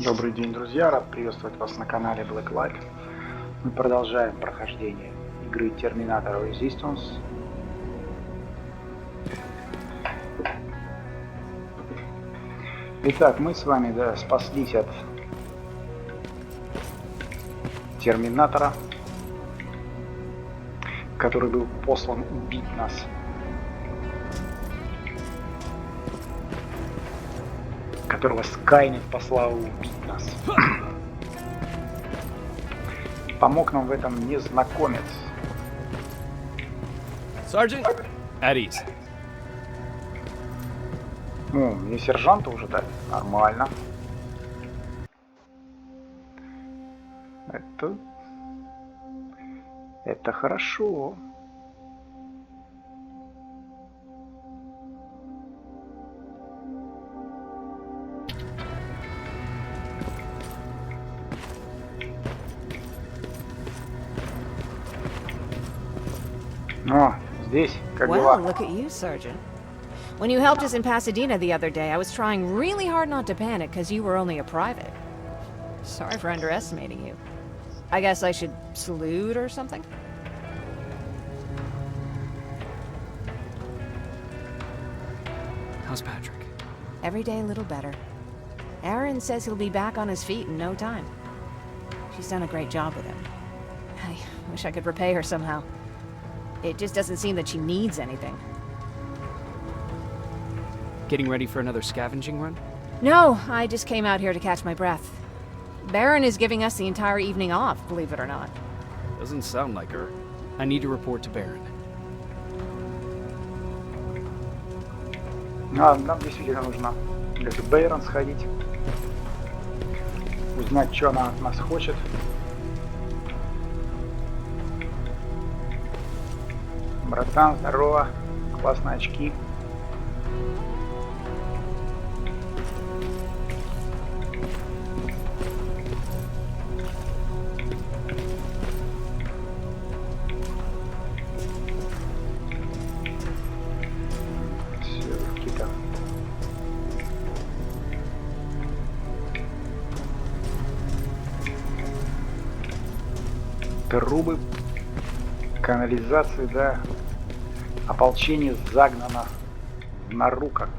Добрый день, друзья! Рад приветствовать вас на канале Black Light. Мы продолжаем прохождение игры Terminator Resistance. Итак, мы с вами спаслись от Терминатора, который был послан убить нас. Которого Скайнет послал убить нас. Помог нам в этом незнакомец. Sergeant, at ease. Ну, мне сержанта уже дали. Нормально. Это хорошо. О, здесь, как дела? Well, look at you, Sergeant. When you helped us in Pasadena the other day, I was trying really hard not to panic because you were only a private. Sorry for underestimating you. I guess I should salute or something? How's Patrick? Every day a little better. Aaron says he'll be back on his feet in no time. She's done a great job with him. I wish I could repay her somehow. It just doesn't seem that she needs anything. Getting ready for another scavenging run? No, I just came out here to catch my breath. Baron is giving us the entire evening off, believe it or not. Doesn't sound like her. I need to report to Baron. Нам действительно нужно к Бейрон сходить. Узнать, что она от нас хочет. Братан, здорово. Классные очки. Какие-то трубы канализации, да. Ополчение загнано в нору, как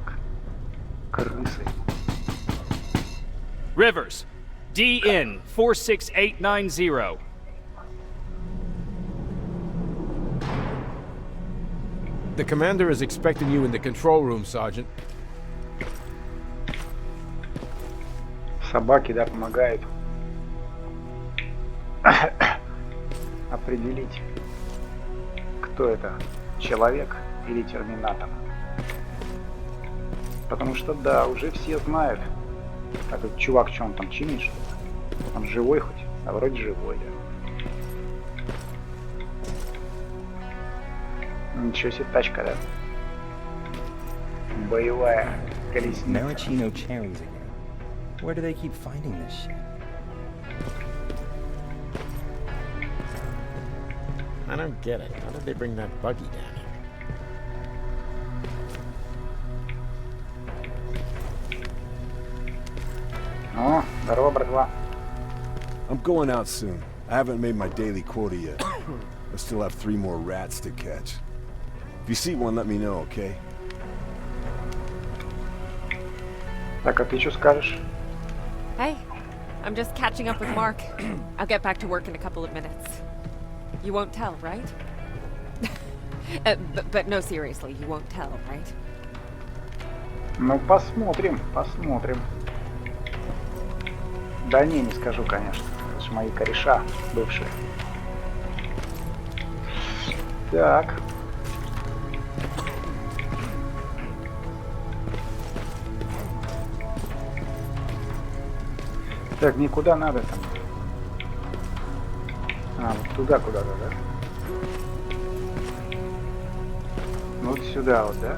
крысы. Rivers, DN 46890. The commander is expecting you in the control room, Sergeant. Собаки, да, помогают определить, кто это, человек или терминатор. Потому что, да, уже все знают. А этот чувак, что он там чинит, что ли? Он живой хоть? А вроде живой, да. Ничего себе, тачка, да? Боевая колесница. Maraschino cherries again. Where do they keep finding this shit? I don't get it. How did they bring that buggy down here? О, здорово, братва. I'm going out soon. I haven't made my daily quota yet. I still have 3 more rats to catch. If you see one, let me know, okay? Так, а ты что скажешь? Hey, I'm just catching up with Mark. I'll get back to work in a couple of minutes. You won't tell, right? But no, seriously, you won't tell, right? Ну, посмотрим, посмотрим. Да не скажу, конечно. Это же мои кореша бывшие. Так. Так, мне куда надо там? А, вот туда куда-то, да? Вот сюда вот, да?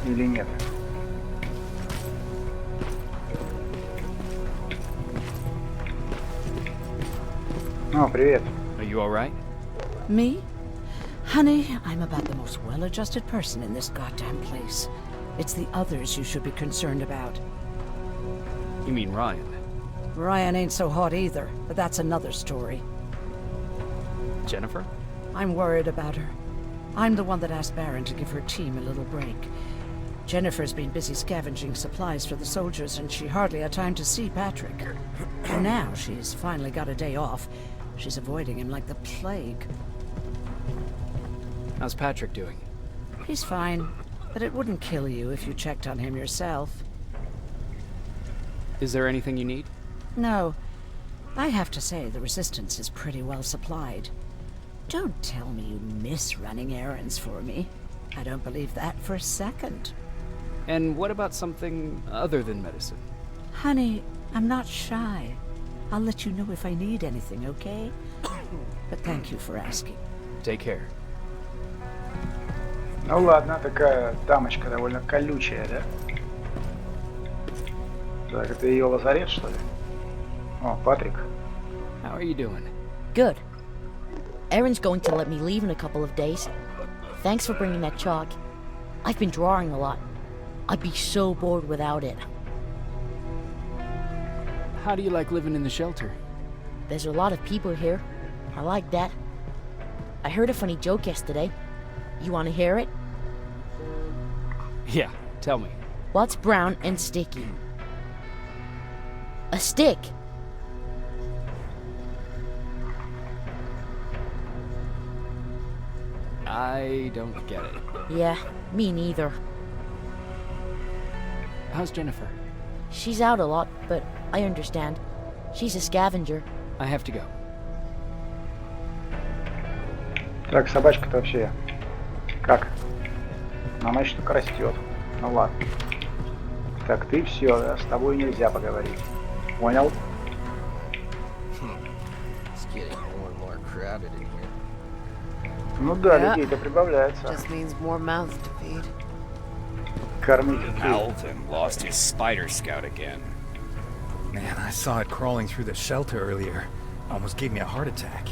Или нет? О, привет. Are you alright? Me? Honey, I'm about the most well-adjusted person in this goddamn place. It's the others you should be concerned about. You mean Ryan? Ryan ain't so hot either, but that's another story. Jennifer? I'm worried about her. I'm the one that asked Baron to give her team a little break. Jennifer's been busy scavenging supplies for the soldiers, and she hardly had time to see Patrick. Now she's finally got a day off. She's avoiding him like the plague. How's Patrick doing? He's fine, but it wouldn't kill you if you checked on him yourself. Is there anything you need? No. I have to say the Resistance is pretty well supplied. Don't tell me you miss running errands for me. I don't believe that for a second. And what about something other than medicine? Honey, I'm not shy. I'll let you know if I need anything, okay? But thank you for asking. Take care. Ну ладно, такая дамочка довольно колючая, да? Так, это ее лазарет, что ли? О, Патрик. How are you doing? Good. Erin's going to let me leave in a couple of days. Thanks for bringing that chalk. I've been drawing a lot. I'd be so bored without it. How do you like living in the shelter? There's a lot of people here. I like that. I heard a funny joke yesterday. You want to hear it? Yeah, tell me. What's brown and sticky? A stick. I don't get it. Yeah, me neither. How's Jennifer? She's out a lot, but I understand. She's a scavenger. I have to go. Так, собачка-то вообще как? Она еще только растет. Ну ладно. Так, ты все, да? С тобой нельзя поговорить. Понял? Ну да, Yeah. людей-то прибавляется. Just means more mouths to feed. Кормить. Alvin lost his spider scout again. Man, I saw it crawling through the shelter earlier. Almost gave me a heart attack.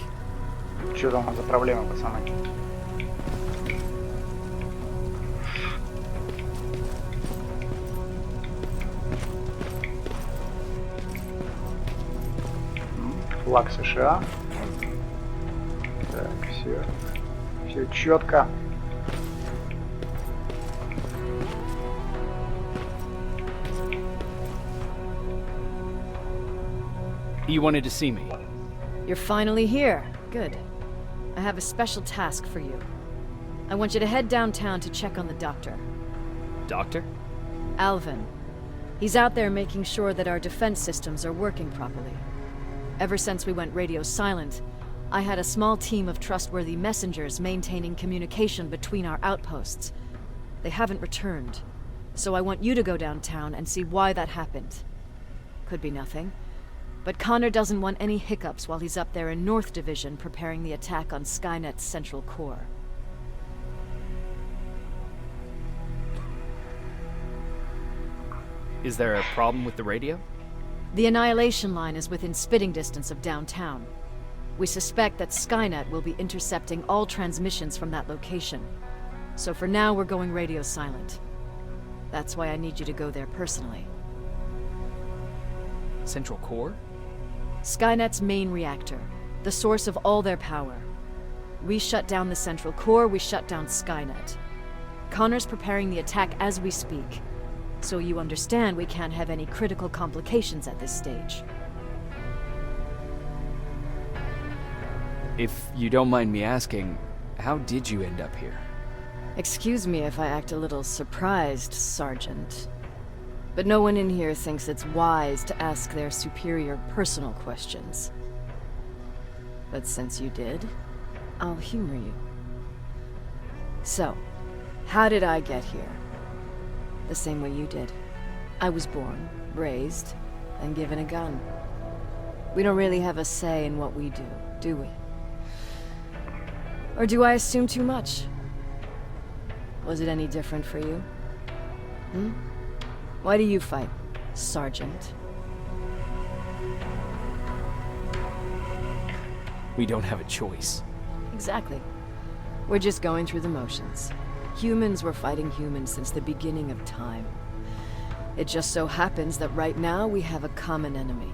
Что там за проблема, пацаны? Флаг США. Так, все четко. You wanted to see me. You're finally here. Good. I have a special task for you. I want you to head downtown to check on the doctor. Doctor? Alvin. He's out there making sure that our defense systems are working properly. Ever since we went radio silent, I had a small team of trustworthy messengers maintaining communication between our outposts. They haven't returned, so I want you to go downtown and see why that happened. Could be nothing, but Connor doesn't want any hiccups while he's up there in North Division preparing the attack on Skynet's central core. Is there a problem with the radio? The Annihilation Line is within spitting distance of downtown. We suspect that Skynet will be intercepting all transmissions from that location. So for now, we're going radio silent. That's why I need you to go there personally. Central core? Skynet's main reactor, the source of all their power. We shut down the central core, we shut down Skynet. Connor's preparing the attack as we speak, so you understand we can't have any critical complications at this stage. If you don't mind me asking, how did you end up here? Excuse me if I act a little surprised, Sergeant. But no one in here thinks it's wise to ask their superior personal questions. But since you did, I'll humor you. So, how did I get here? The same way you did. I was born, raised, and given a gun. We don't really have a say in what we do we? Or do I assume too much? Was it any different for you? Why do you fight, Sergeant? We don't have a choice. Exactly. We're just going through the motions. Humans were fighting humans since the beginning of time. It just so happens that right now we have a common enemy.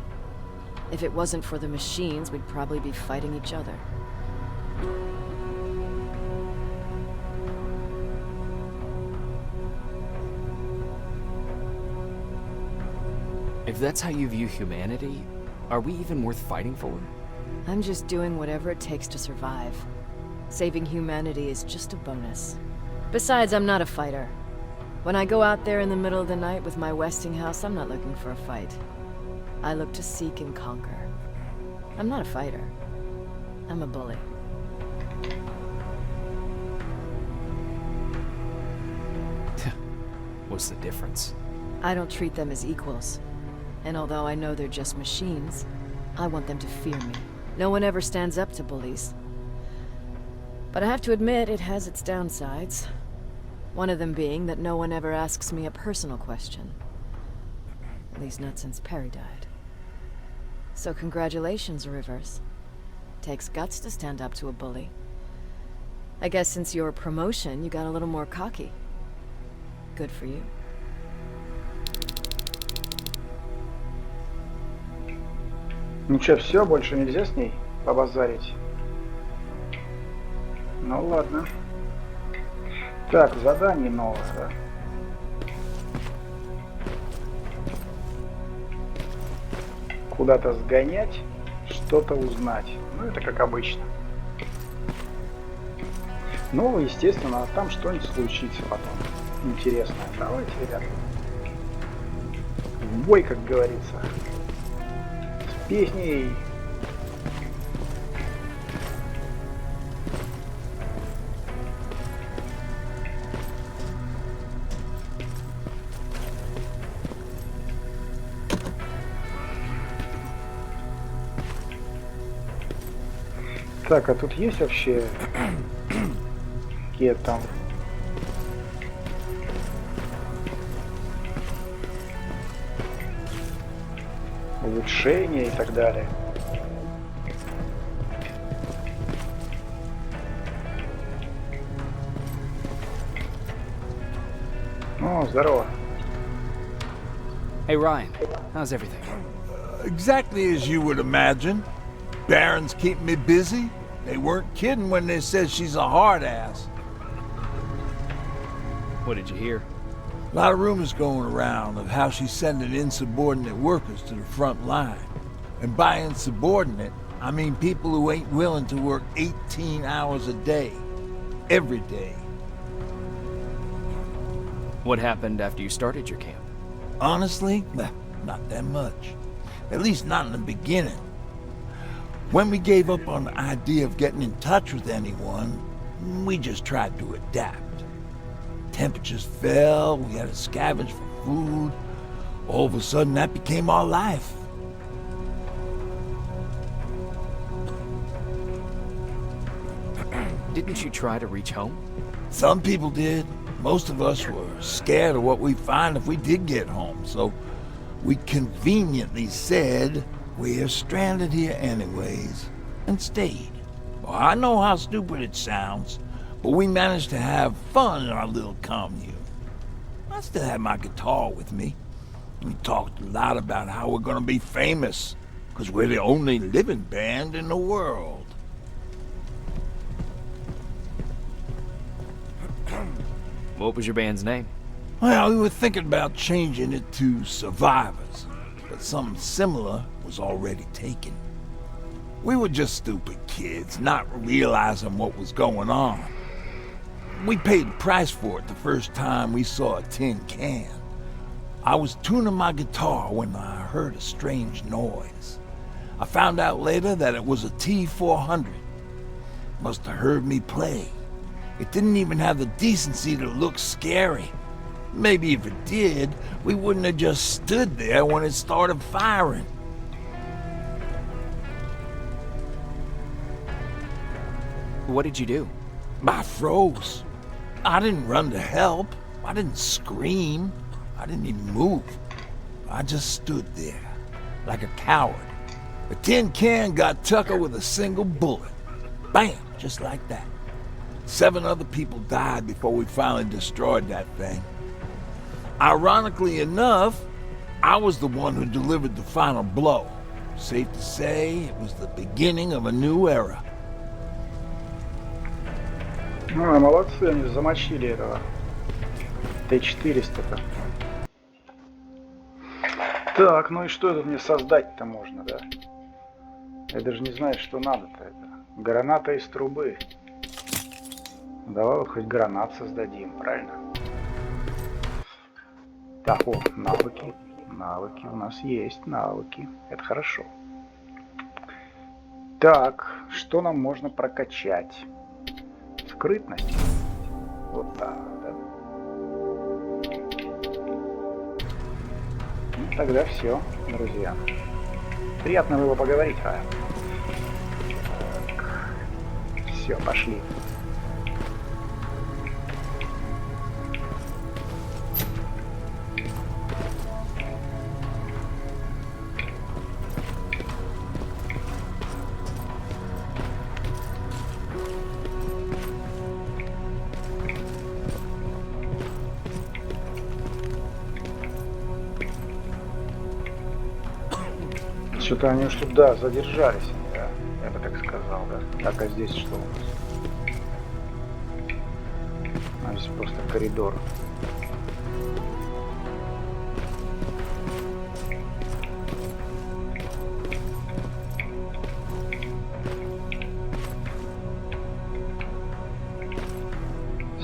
If it wasn't for the machines, we'd probably be fighting each other. If that's how you view humanity, are we even worth fighting for? I'm just doing whatever it takes to survive. Saving humanity is just a bonus. Besides, I'm not a fighter. When I go out there in the middle of the night with my Westinghouse, I'm not looking for a fight. I look to seek and conquer. I'm not a fighter. I'm a bully. What's the difference? I don't treat them as equals. And although I know they're just machines, I want them to fear me. No one ever stands up to bullies. But I have to admit, it has its downsides. One of them being that no one ever asks me a personal question. At least not since Perry died. So congratulations, Rivers. Takes guts to stand up to a bully. I guess since your promotion, you got a little more cocky. Good for you. Ну что, все, больше нельзя с ней побазарить? Ну ладно. Так, задание новое, да? Куда-то сгонять, что-то узнать. Ну, это как обычно. Ну, естественно, там что-нибудь случится потом. Интересное. Давайте, ребята. В бой, как говорится. С песней. Так, а тут есть вообще какие там улучшения и так далее? О, здорово. Hey Ryan, how's everything? Exactly as you would imagine. Baron's keeping me busy. They weren't kidding when they said she's a hard ass. What did you hear? A lot of rumors going around of how she's sending insubordinate workers to the front line. And by insubordinate, I mean people who ain't willing to work 18 hours a day. Every day. What happened after you started your camp? Honestly, not that much. At least not in the beginning. When we gave up on the idea of getting in touch with anyone, we just tried to adapt. Temperatures fell, we had to scavenge for food. All of a sudden, that became our life. Didn't you try to reach home? Some people did. Most of us were scared of what we'd find if we did get home, so we conveniently said, we're stranded here anyways, and stayed. Well, I know how stupid it sounds, but we managed to have fun in our little commune. I still had my guitar with me. We talked a lot about how we're gonna be famous, because we're the only living band in the world. What was your band's name? Well, we were thinking about changing it to Survivors, but something similar was already taken. We were just stupid kids, not realizing what was going on. We paid the price for it the first time we saw a tin can. I was tuning my guitar when I heard a strange noise. I found out later that it was a T-400. Must have heard me play. It didn't even have the decency to look scary. Maybe if it did, we wouldn't have just stood there when it started firing. What did you do? I froze. I didn't run to help. I didn't scream. I didn't even move. I just stood there, like a coward. The tin can got Tucker with a single bullet. Bam! Just like that. 7 other people died before we finally destroyed that thing. Ironically enough, I was the one who delivered the final blow. Safe to say, it was the beginning of a new era. Ну, молодцы, они замочили этого Т-400-то. Так, ну и что тут мне создать-то можно, да? Я даже не знаю, что надо-то это. Граната из трубы. Давай вот хоть гранат создадим, правильно? Так, о, навыки. Навыки у нас есть, навыки. Это хорошо. Так, что нам можно прокачать? Скрытность. Вот так, да? Ну, тогда все, друзья. Приятно было поговорить, Райан. Все, пошли. Что-то они уж тут, да, задержались, да, я бы так сказал, да. Так, а здесь что у нас? А здесь просто коридор.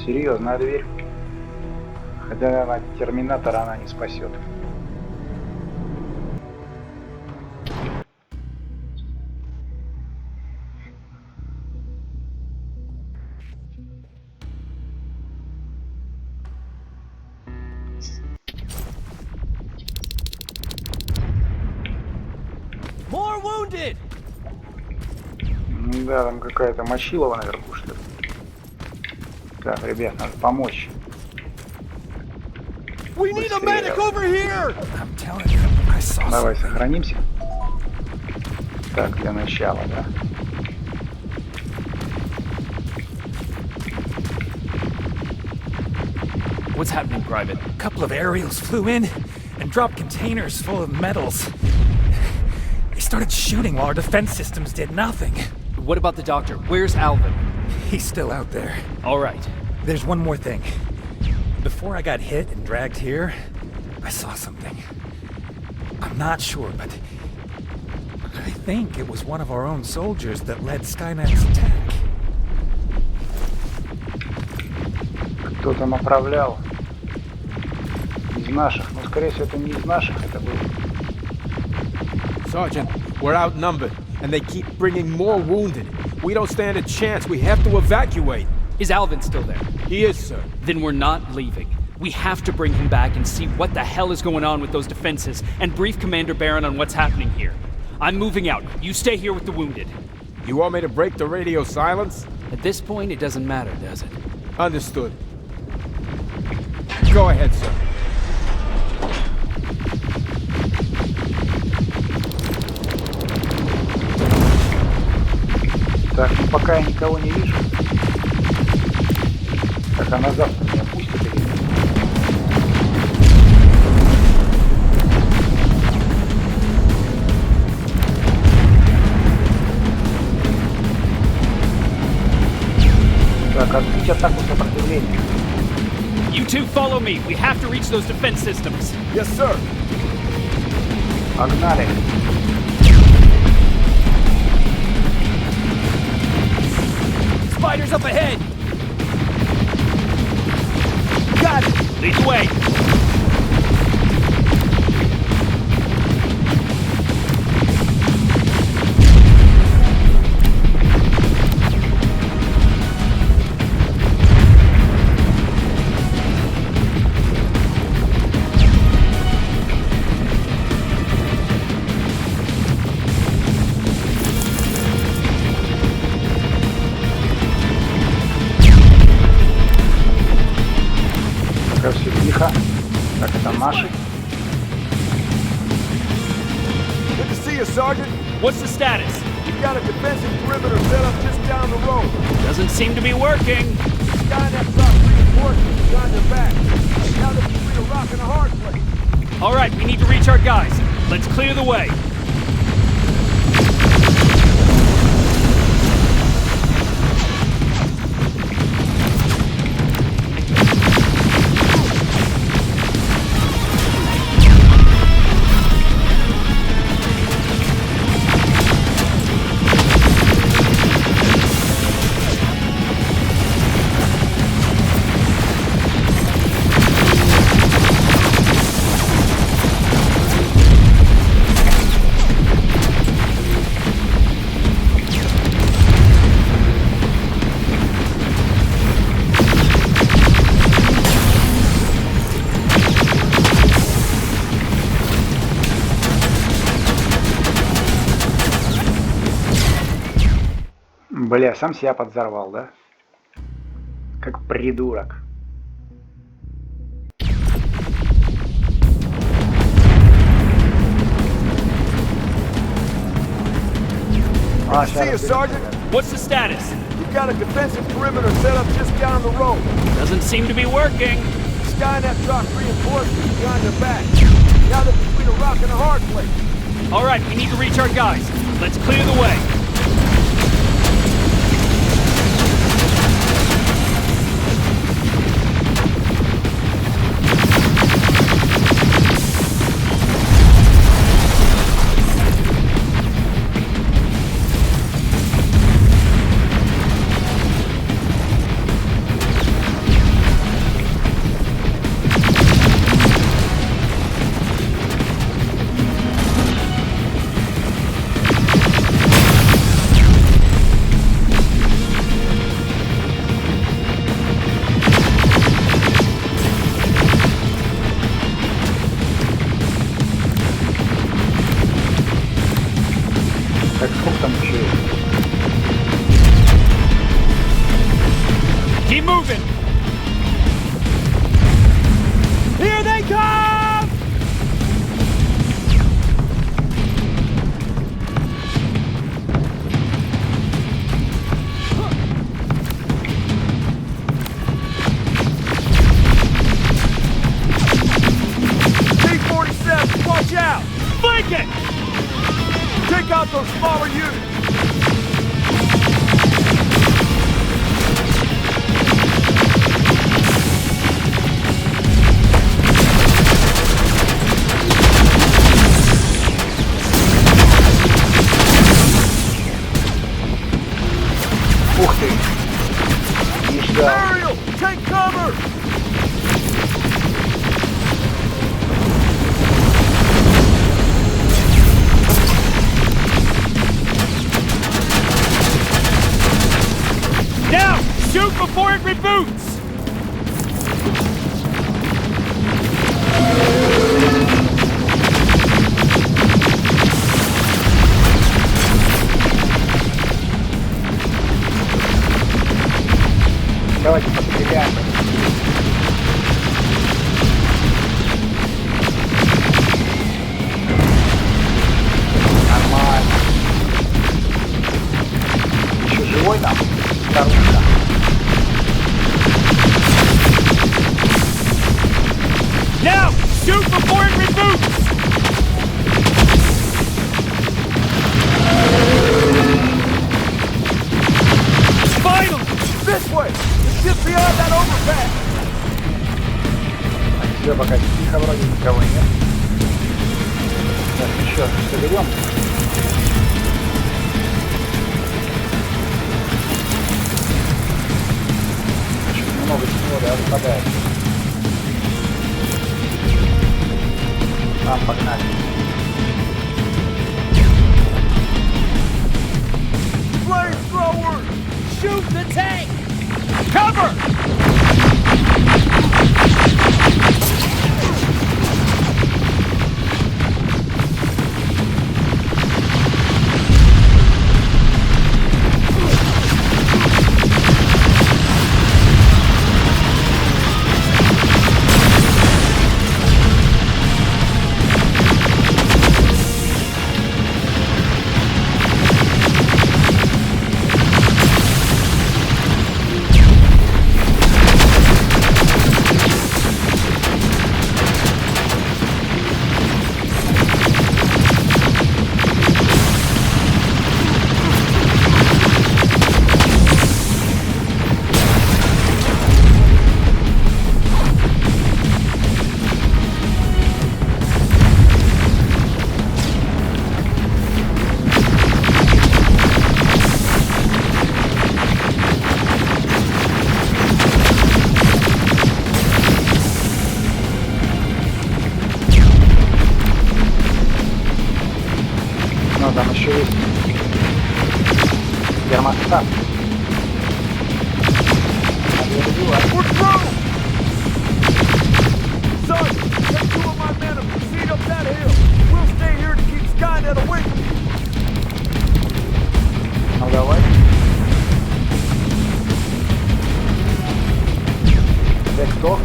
Серьезная дверь. Хотя, наверное, Терминатора она не спасет. More wounded! Да, там какая-то мочилова наверху, что ли. Так, ребят, надо помочь. We need a medic over here! I'm telling you, I saw Давай something. сохранимся. Так, для начала, да. What's happening, Private? A couple of aerials flew in and dropped containers full of metals. They started shooting while our defense systems did nothing. What about the doctor? Where's Alvin? He's still out there. All right. There's one more thing. Before I got hit and dragged here, I saw something. I'm not sure, but I think it was one of our own soldiers that led Skynet's attack. Кто-то направлял из наших. Ну, скорее всего, это не из наших, это было. Sergeant, we're outnumbered, and they keep bringing more wounded. We don't stand a chance. We have to evacuate. Is Alvin still there? He is, sir. Then we're not leaving. We have to bring him back and see what the hell is going on with those defenses and brief Commander Barron on what's happening here. I'm moving out. You stay here with the wounded. You want me to break the radio silence? At this point, it doesn't matter, does it? Understood. Go ahead, sir. Так, ну пока я никого не вижу. Так, а назад меня пустят или нет? Так, открыть атаку сопротивления. You two follow me. We have to reach those defense systems. Yes, sir. Погнали. Spiders up ahead. Got it. Lead the way. Все тихо. Так, это наши. Good to see you, Sergeant. What's the status? We've got a defensive perimeter set up just down the road. Doesn't seem to be working. Skynet's off reinforcements behind their back. Now they're between a rock and a hard All right, we need to reach our guys. Let's clear the way. Бля, сам себя подзорвал, да? Как придурок. See you, Sergeant. What's the status? We've got a defensive perimeter set up just down the road. Doesn't seem to be working. Skynet dropped reinforcements behind their back. Now they're between a rock and a hard place. All right, we need to reach our guys. Let's clear the way. Так, сколько там еще есть? Keep moving. Here they come! T-47, watch out! Flank it! Take out those smaller units! Ух ты! Ништяк. Ariel, take cover! Now, shoot before it reboots! Давайте постреляем. Нормально. Еще живой там? Старушка. Now, shoot before it reboots! Finally! This way! It's just beyond that overpass! Все, пока тихо, вроде никого нет. Так, еще соберем. Очень много всего, да, выпадает. Там, погнали. Flamethrower! Shoot the tank! Cover! Термостат. We're through! Son, take 2 of my men and proceed up that hill. We'll stay here to keep Skynet away from you. Ну давай. Ты кто?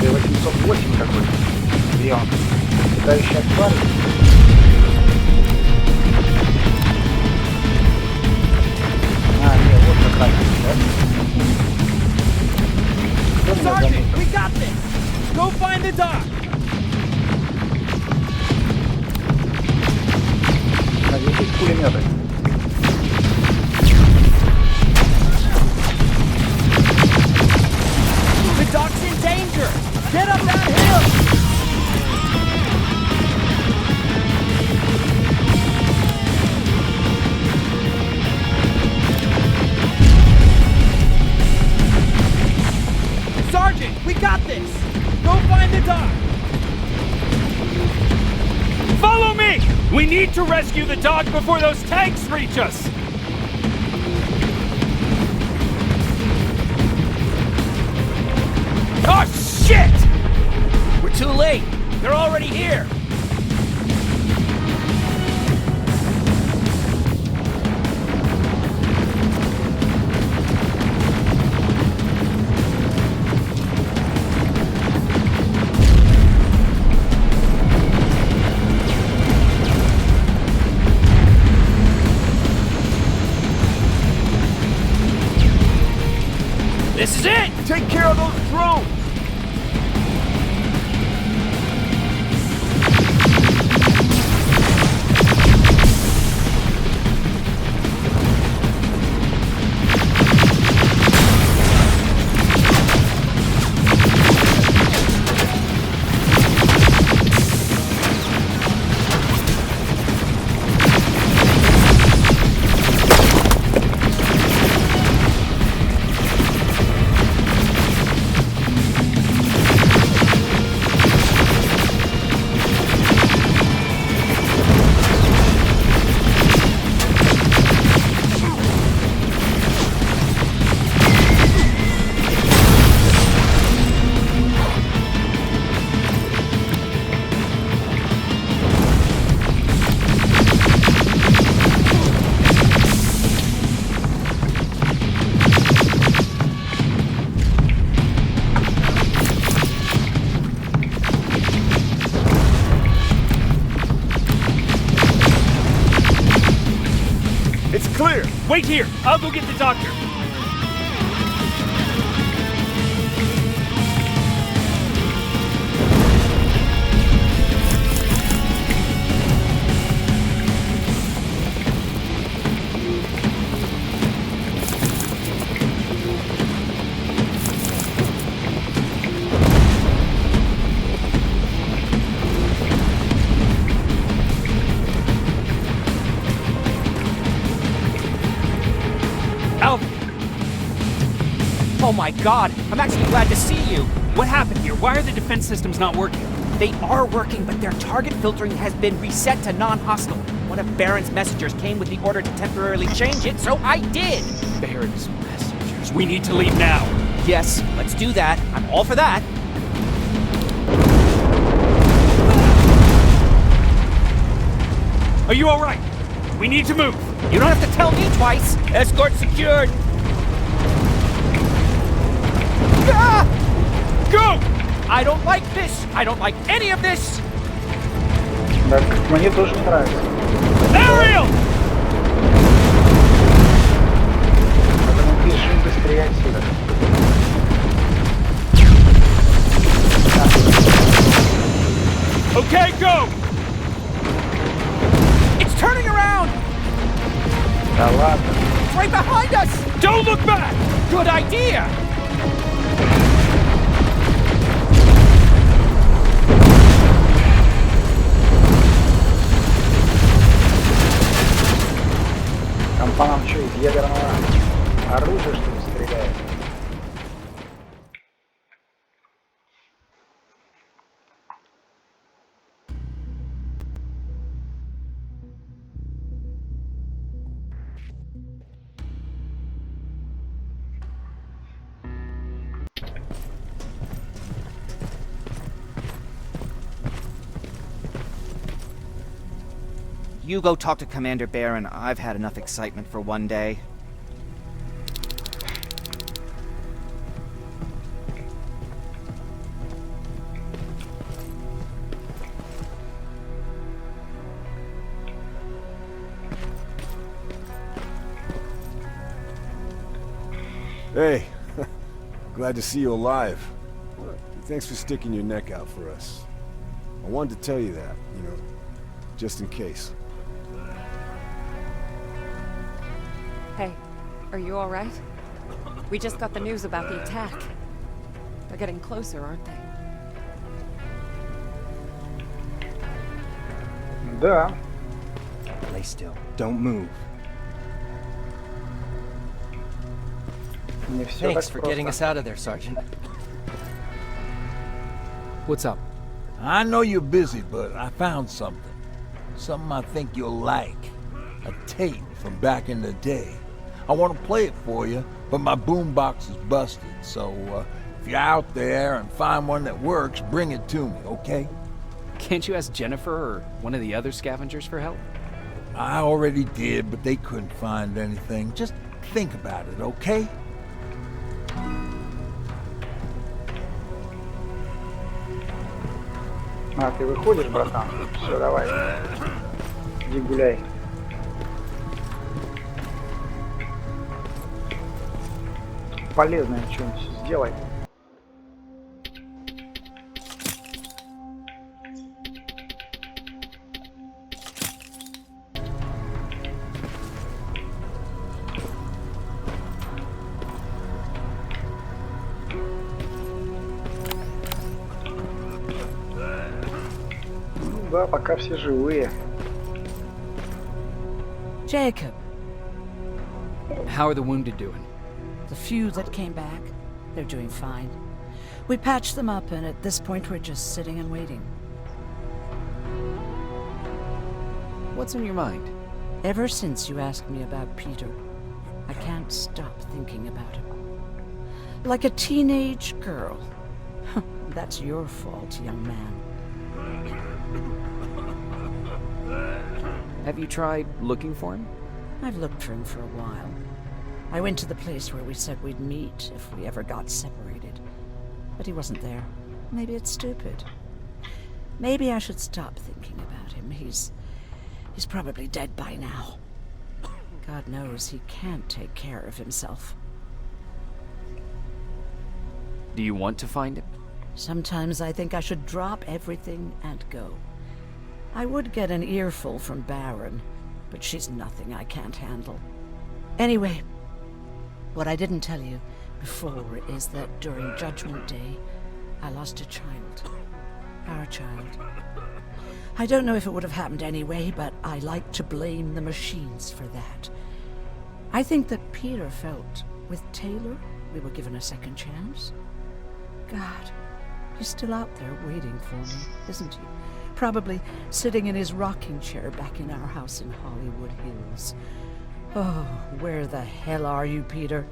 Т-808 какой-то. Где он? Летающий аквариум. А, нет, вот как раз, да? Кто меня Sergeant, заметил? we got this! Go find the dock! Надеюсь, есть пулеметы. The dock's in danger! Get up that hill! Sergeant, we got this! Go find the dock! Follow me! We need to rescue the dock before those tanks reach us! Oh, shit! We're too late. They're already here. This is it! Take care of those drones! It's clear! Wait here. I'll go get the doctor. Oh my god, I'm actually glad to see you. What happened here? Why are the defense systems not working? They are working, but their target filtering has been reset to non-hostile. One of Baron's messengers came with the order to temporarily change it, so I did! Baron's messengers. We need to leave now. Yes, let's do that. I'm all for that. Are you alright? We need to move. You don't have to tell me twice. Escort secured. Ah! Go! I don't like this. I don't like any of this. Да, мне тоже не нравится. Ariel! Надо бежим быстрее отсюда. Okay, go! It's turning around! Да ладно. It's right behind us! Don't look back! Good idea! по нам что, из ядерного оружия, что ли, стреляет? You go talk to Commander Barron. I've had enough excitement for one day. Hey, glad to see you alive. Thanks for sticking your neck out for us. I wanted to tell you that, you know, just in case. Hey, are you alright? We just got the news about the attack. They're getting closer, aren't they? Да. Lay still. Don't move. Не все Thanks так for просто. getting us out of there, Sergeant. What's up? I know you're busy, but I found something. Something I think you'll like. A tape from back in the day. I want to play it for you, but my boombox is busted, so if you're out there and find one that works, bring it to me, okay? Can't you ask Jennifer or one of the other scavengers for help? I already did, but they couldn't find anything. Just think about it, okay? А, ты выходишь, братан? Все, давай. Иди гуляй. Полезное что-нибудь сделай. Ну да, пока все живые. Jacob, How are the wounded doing? the few that came back, they're doing fine. We patched them up, and at this point we're just sitting and waiting. What's on your mind? Ever since you asked me about Peter, I can't stop thinking about him. Like a teenage girl. That's your fault, young man. Have you tried looking for him? I've looked for him for a while. I went to the place where we said we'd meet if we ever got separated. But he wasn't there. Maybe it's stupid. Maybe I should stop thinking about him. He's probably dead by now. God knows he can't take care of himself. Do you want to find him? Sometimes I think I should drop everything and go. I would get an earful from Baron, but she's nothing I can't handle. Anyway, what I didn't tell you before is that during Judgment Day, I lost a child. Our child. I don't know if it would have happened anyway, but I like to blame the machines for that. I think that Peter felt with Taylor we were given a second chance. God, he's still out there waiting for me, isn't he? Probably sitting in his rocking chair back in our house in Hollywood Hills. Oh, where the hell are you, Peter?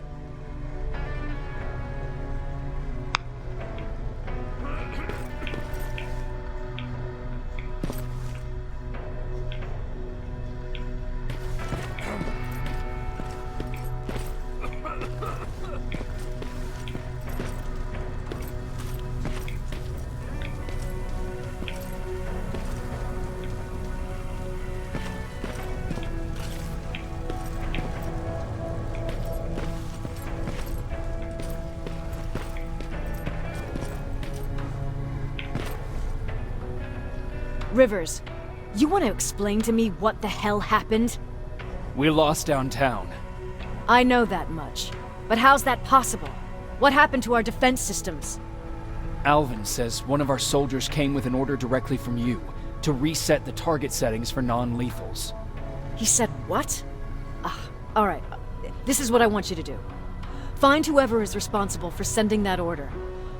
Rivers, you want to explain to me what the hell happened? We lost downtown. I know that much. But how's that possible? What happened to our defense systems? Alvin says one of our soldiers came with an order directly from you to reset the target settings for non-lethals. He said what? Alright, this is what I want you to do. Find whoever is responsible for sending that order.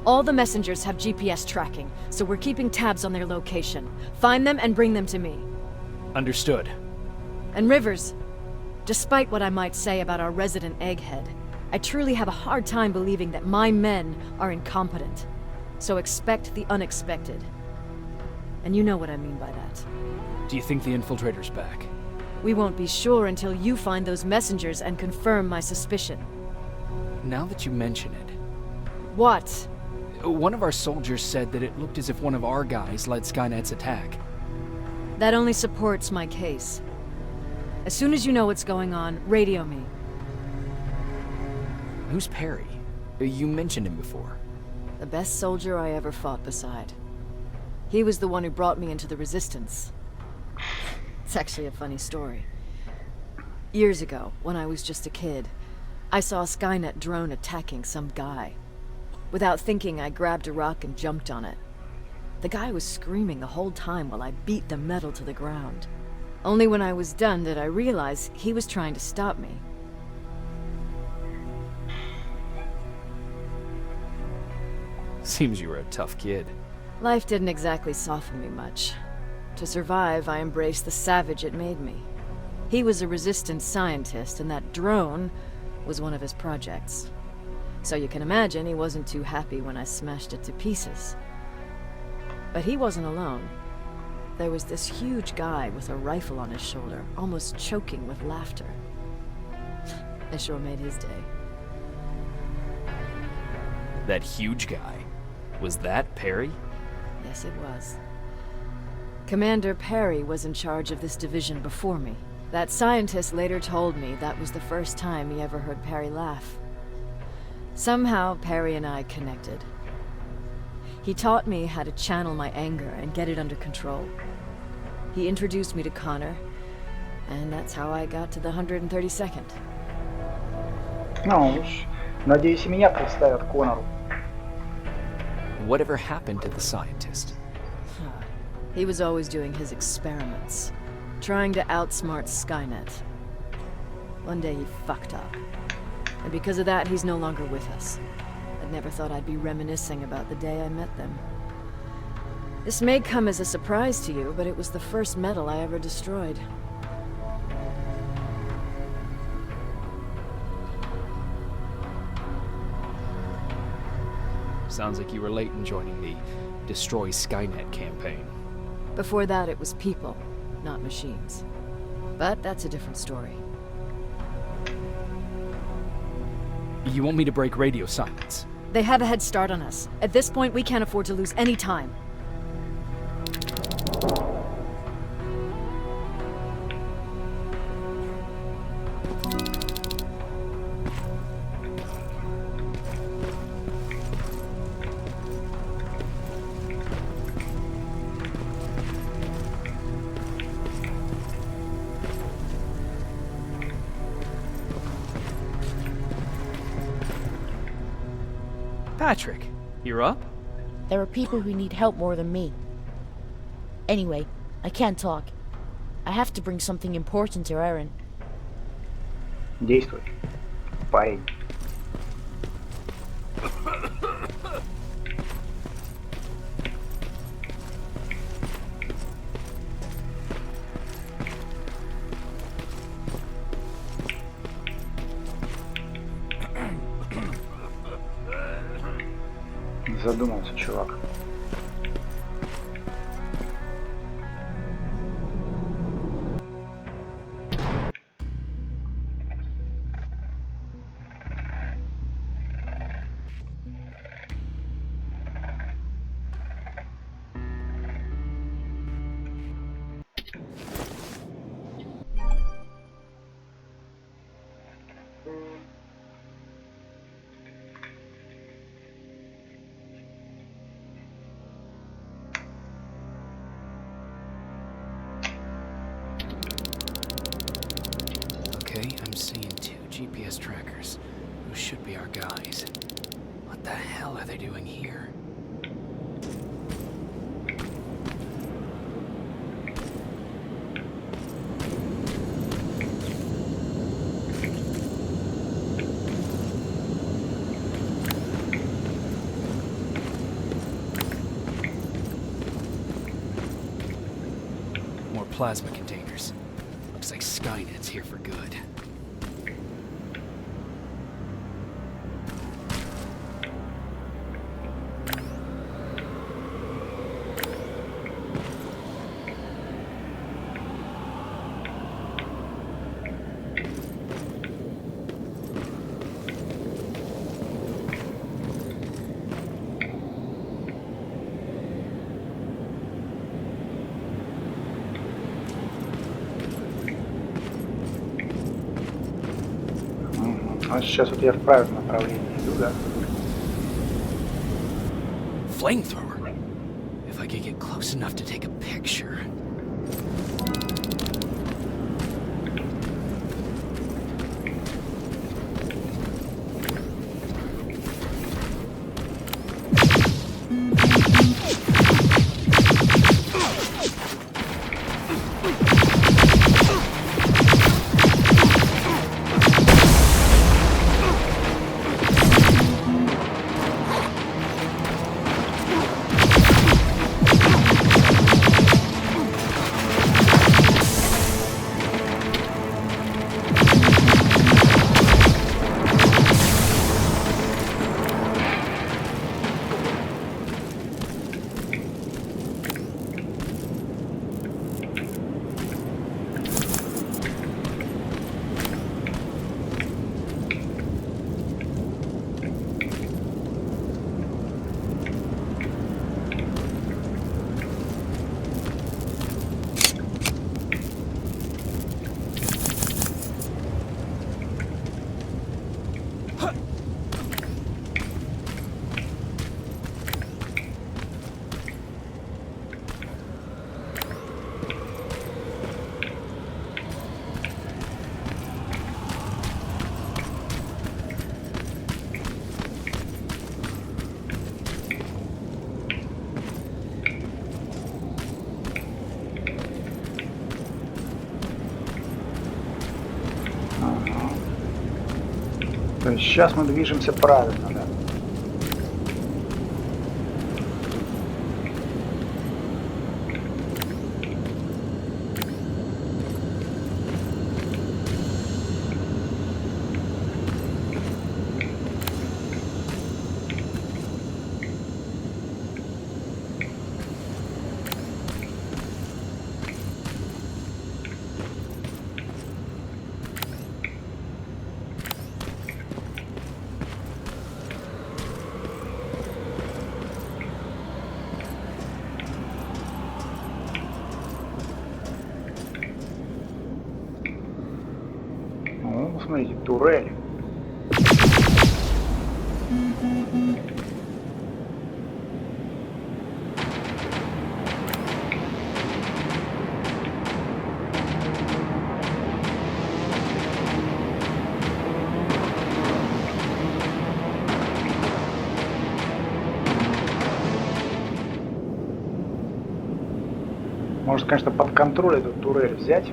All the messengers have GPS tracking, so we're keeping tabs on their location. Find them and bring them to me. Understood. And Rivers, despite what I might say about our resident egghead, I truly have a hard time believing that my men are incompetent. So expect the unexpected. And you know what I mean by that. Do you think the infiltrator's back? We won't be sure until you find those messengers and confirm my suspicion. Now that you mention it... What? One of our soldiers said that it looked as if one of our guys led Skynet's attack. That only supports my case. As soon as you know what's going on, radio me. Who's Perry? You mentioned him before. The best soldier I ever fought beside. He was the one who brought me into the Resistance. It's actually a funny story. Years ago, when I was just a kid, I saw a Skynet drone attacking some guy. Without thinking, I grabbed a rock and jumped on it. The guy was screaming the whole time while I beat the metal to the ground. Only when I was done did I realize he was trying to stop me. Seems you were a tough kid. Life didn't exactly soften me much. To survive, I embraced the savage it made me. He was a Resistance scientist, and that drone was one of his projects. So you can imagine he wasn't too happy when I smashed it to pieces. But he wasn't alone. There was this huge guy with a rifle on his shoulder, almost choking with laughter. I sure made his day. That huge guy. Was that Perry? Yes, it was. Commander Perry was in charge of this division before me. That scientist later told me that was the first time he ever heard Perry laugh. Somehow, Perry and I connected. He taught me how to channel my anger and get it under control. He introduced me to Connor, and that's how I got to the 132nd. Ну уж, надеюсь, и меня представят Конору. Whatever happened to the scientist? He was always doing his experiments, trying to outsmart Skynet. One day he fucked up, and because of that, he's no longer with us. I never thought I'd be reminiscing about the day I met them. This may come as a surprise to you, but it was the first metal I ever destroyed. Sounds like you were late in joining the Destroy Skynet campaign. Before that, it was people, not machines. But that's a different story. You want me to break radio silence? They have a head start on us. At this point, we can't afford to lose any time. Patrick, you're up? There are people who need help more than me. Anyway, I can't talk. I have to bring something important to Aaron. Действуй, парень. Задумался, чувак. Okay, I'm seeing 2 GPS trackers. Who should be our guys? What the hell are they doing here? plasma containers. Looks like Skynet's here for good. Сейчас вот я в правильном направлении иду, да? Flamethrower. If I could get close enough to take a picture. То есть сейчас мы движемся правильно, да? Ну, смотрите, турель. Может, конечно, под контроль эту турель взять.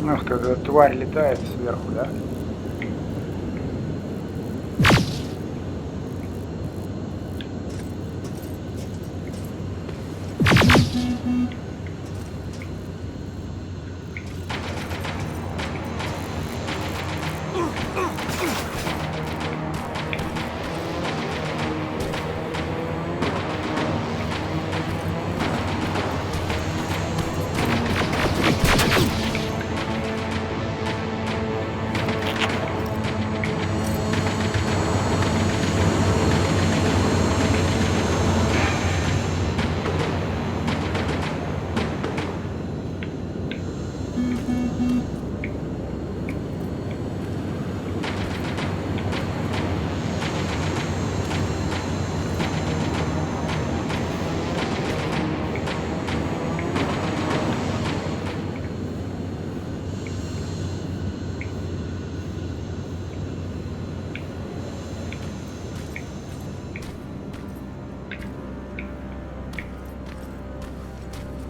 Ах, какая тварь летает сверху, да?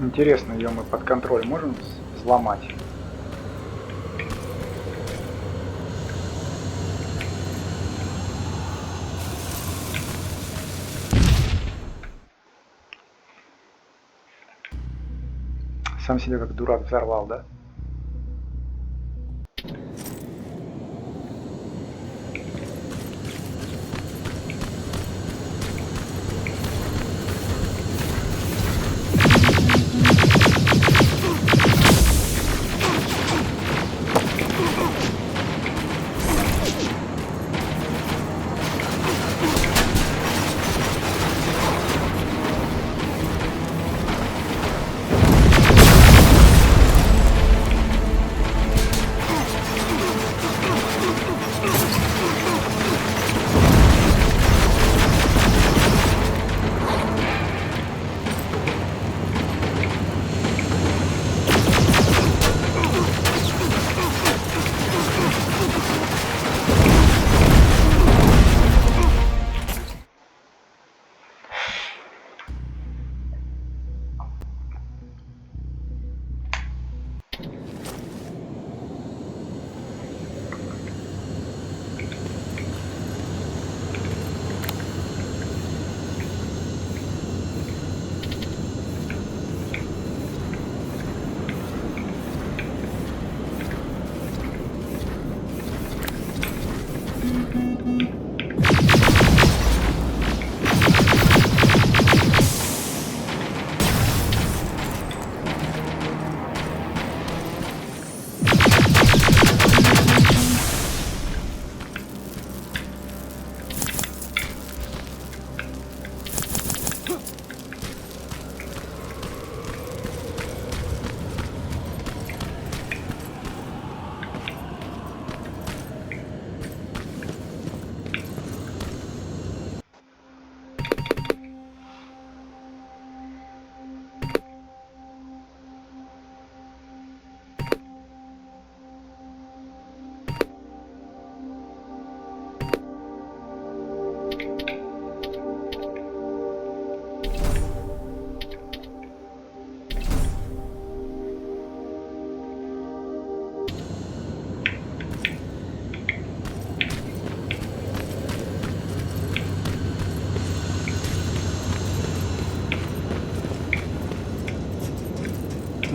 Интересно, ее мы под контроль можем взломать? Сам себя как дурак взорвал, да?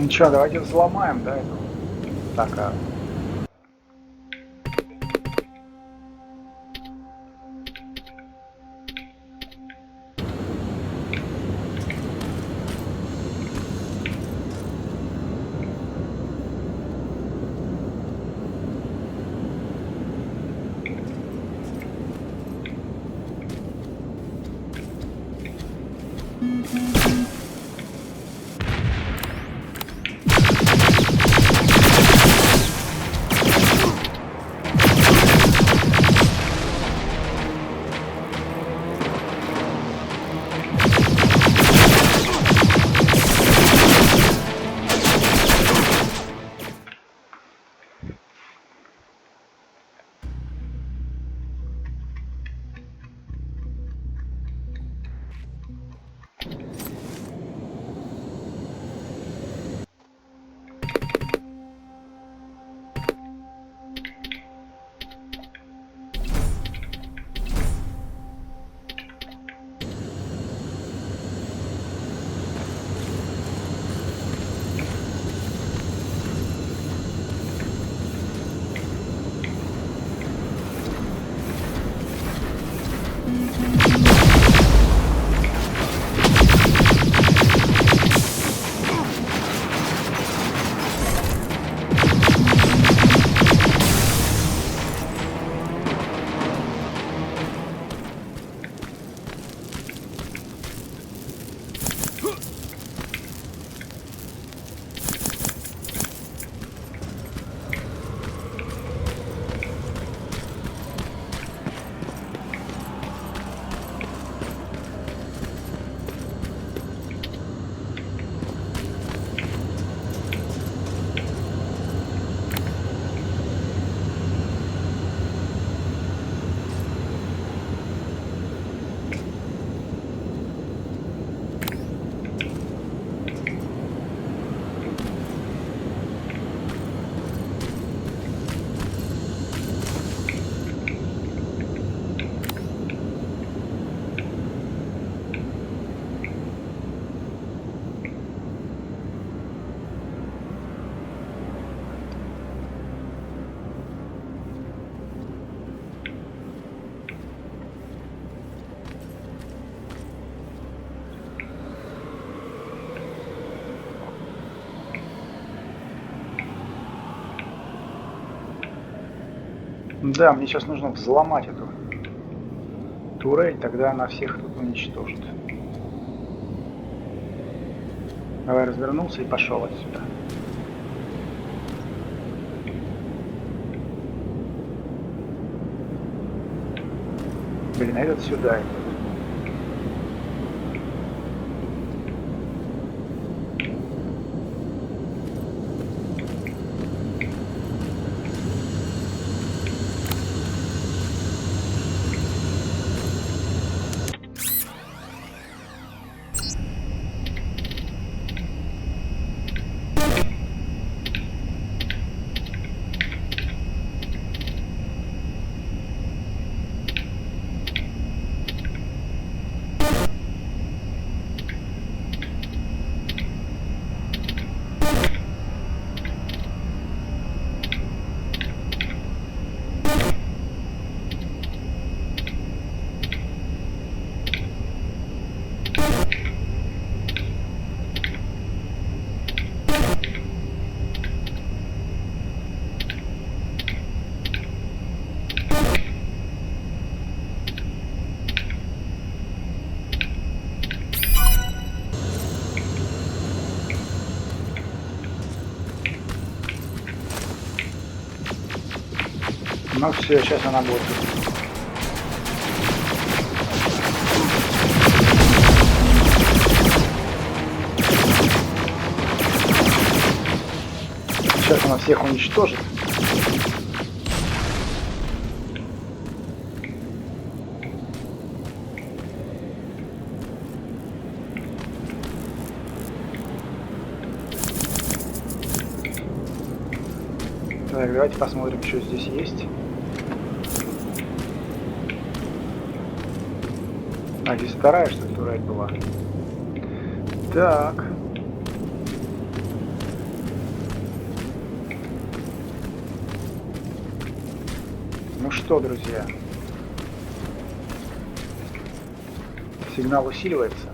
Ну что, давайте взломаем, да, эту? Так, Да, мне сейчас нужно взломать эту турель, тогда она всех тут уничтожит. Давай, развернулся и пошел отсюда. Блин, а этот сюда идет. Ну все, сейчас она будет. Сейчас она всех уничтожит. Так, давайте посмотрим, что здесь есть. А, здесь вторая, что ли, турель была. Так. Ну что, друзья. Сигнал усиливается.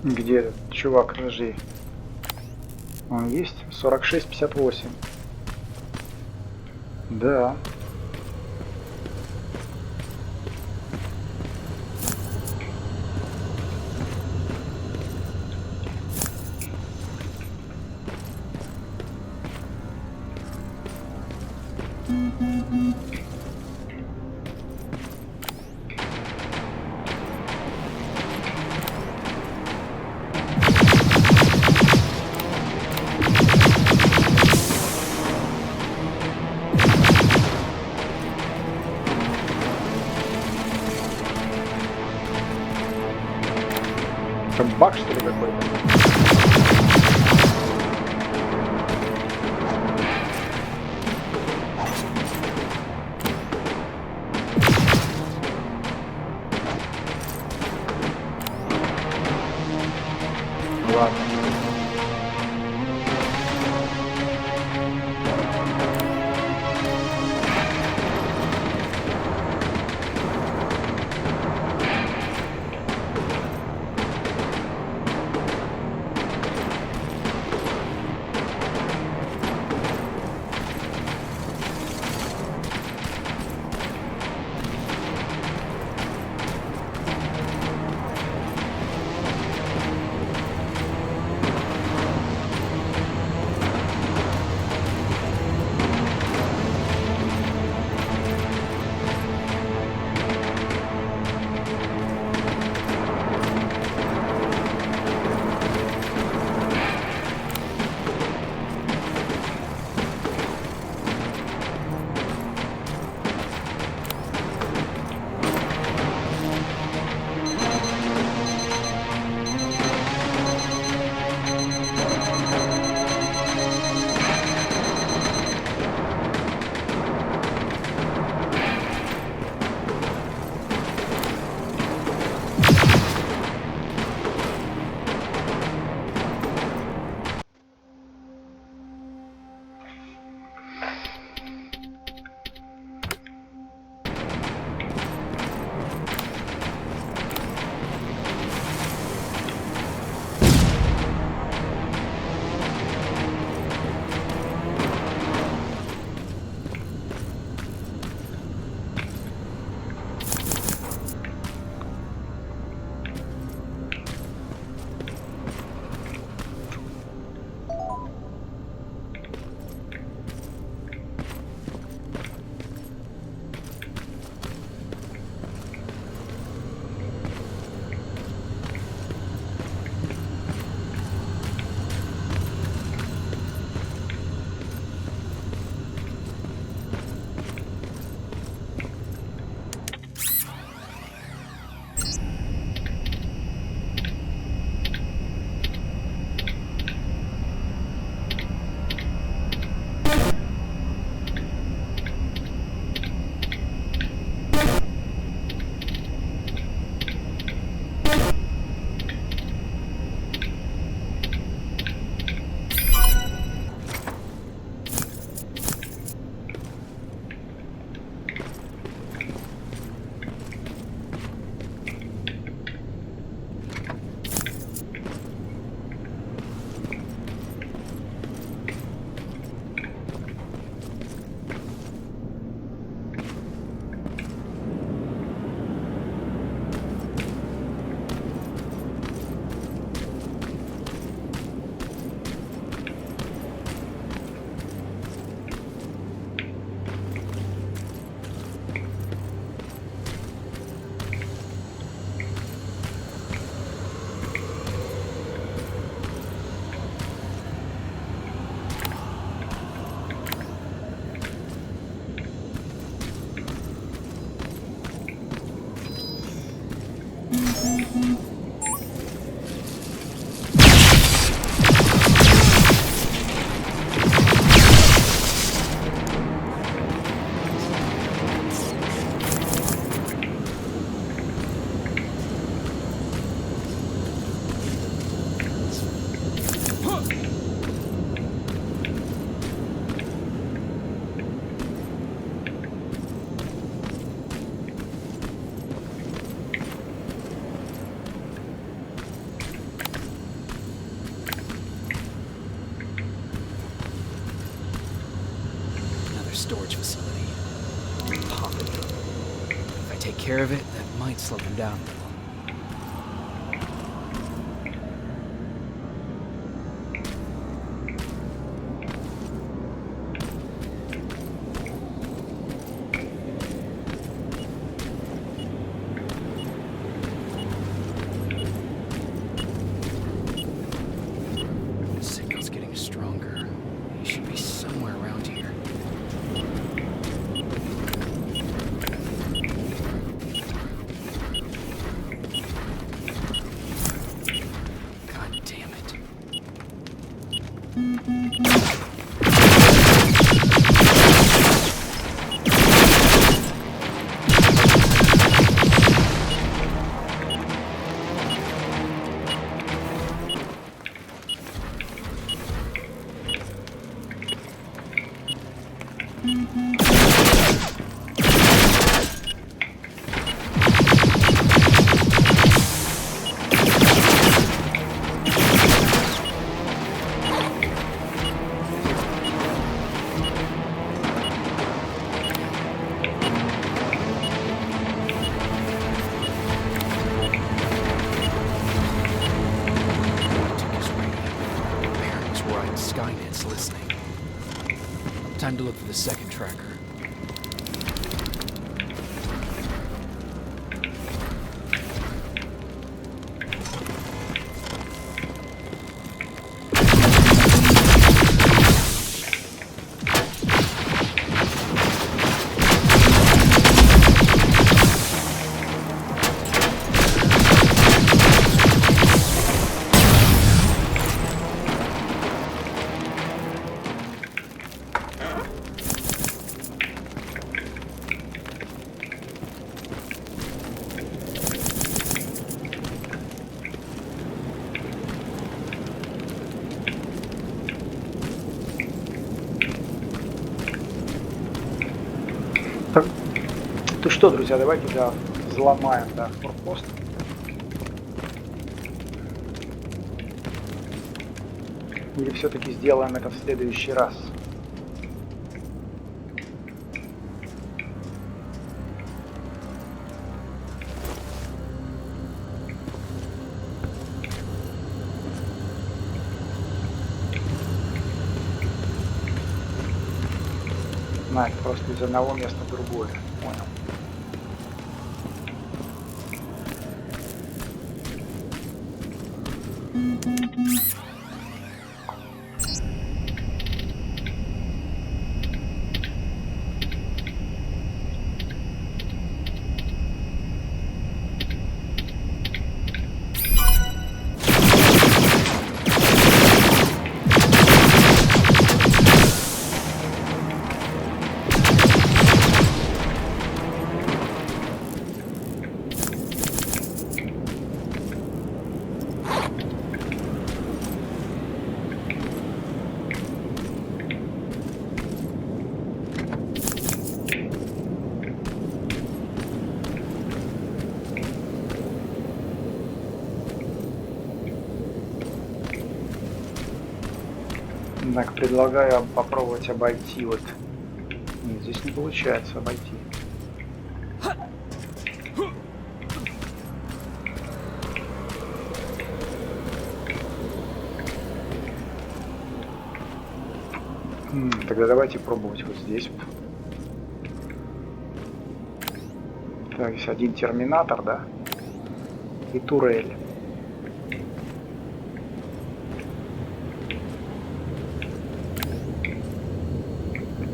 Где этот чувак, подожди. Он есть? 46-58. Да. Баг, что ли, какой-то? ладно. Storage facility. Pop it. If I take care of it, that might slow them down a little. Signal's getting stronger. He should be somewhere around here. God damn it. Skynet's listening. Time to look for the second tracker. Ну что, друзья, давайте, да, взломаем, да, форпост. Или все-таки сделаем это в следующий раз? Это просто из одного места в другое. Понял. Так, предлагаю попробовать обойти вот. Нет, здесь не получается обойти. Тогда давайте пробовать вот здесь вот. Так, здесь один терминатор, да? И турель.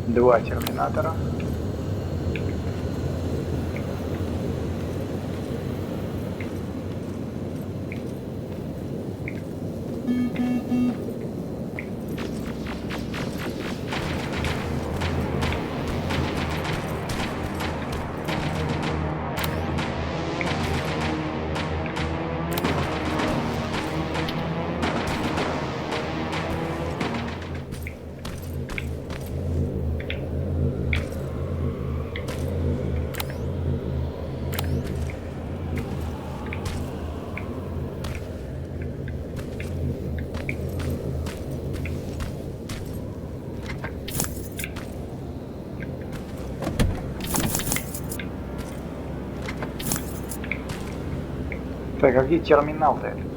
Два терминатора. Так, а где терминал-то этот?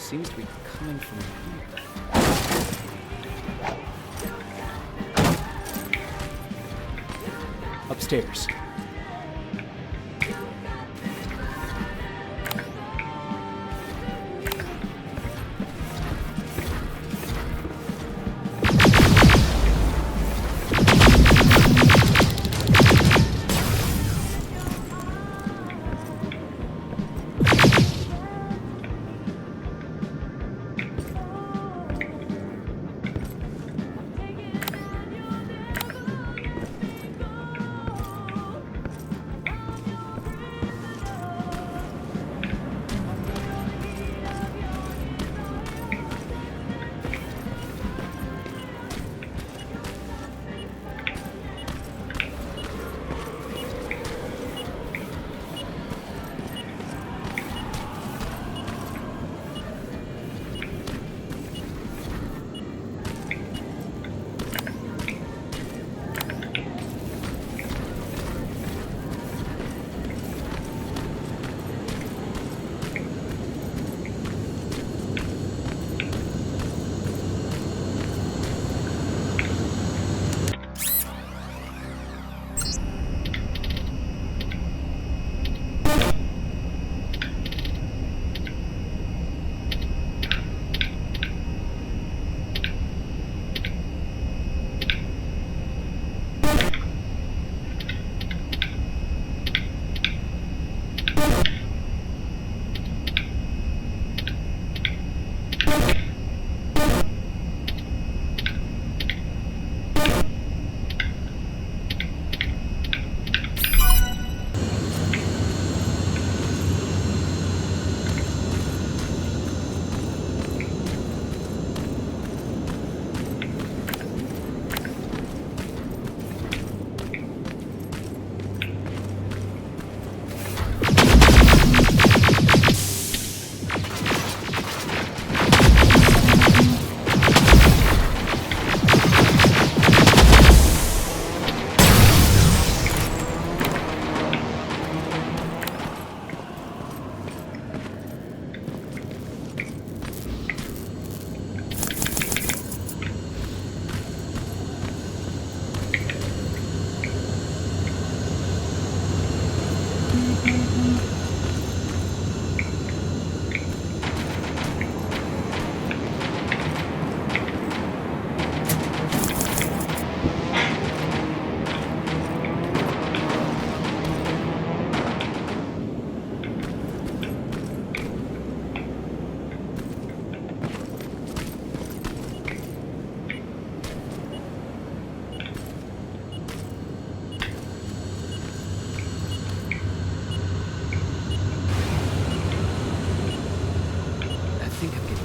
seems to be coming from here. Upstairs.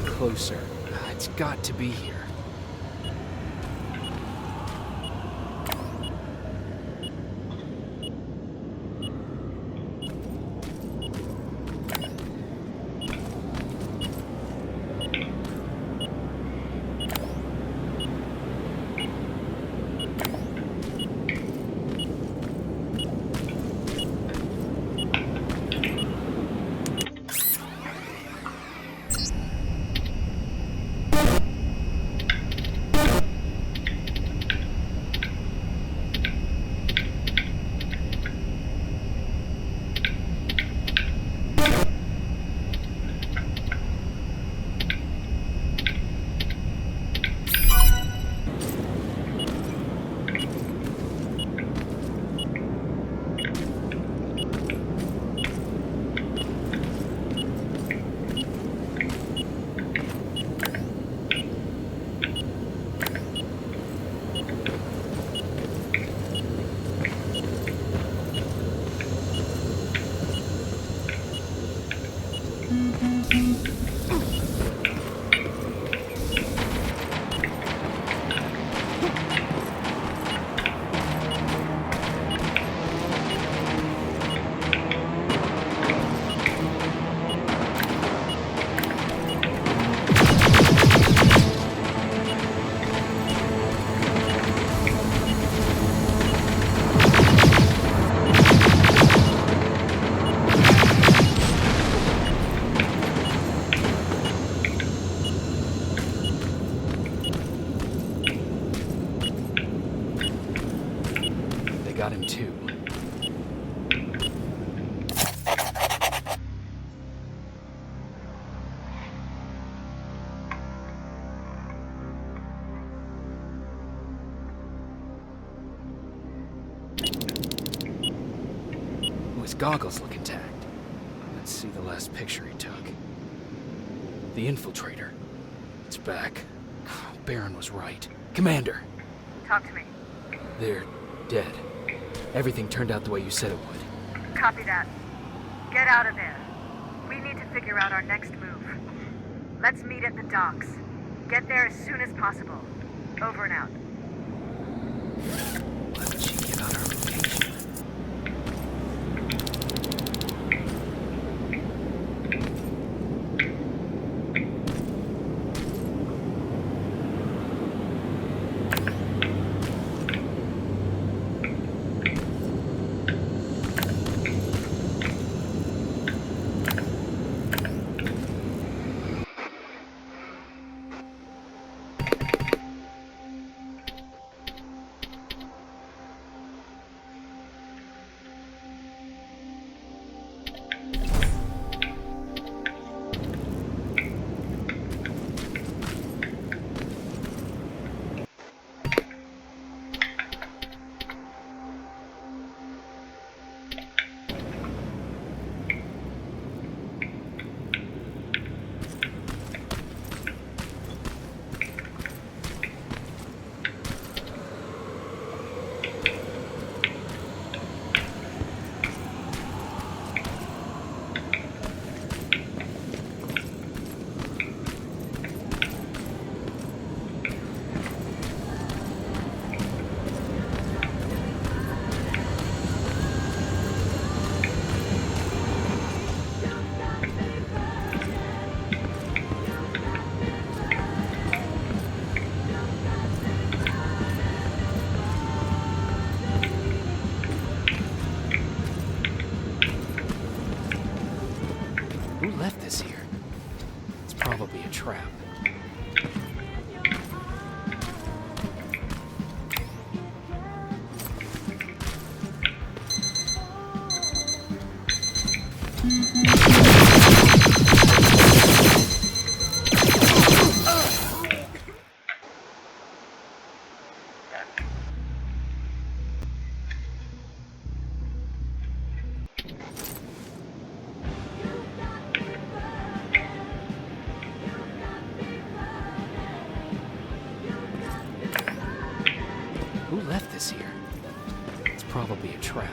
Closer. It's got to be here. goggles look intact. Let's see the last picture he took. The infiltrator. It's back. Baron was right. Commander! Talk to me. They're dead. Everything turned out the way you said it would. Copy that. Get out of there. We need to figure out our next move. Let's meet at the docks. Get there as soon as possible. Over and out. Why would she give out our location? Who left this here? It's probably a trap. Who left this here? It's probably a trap.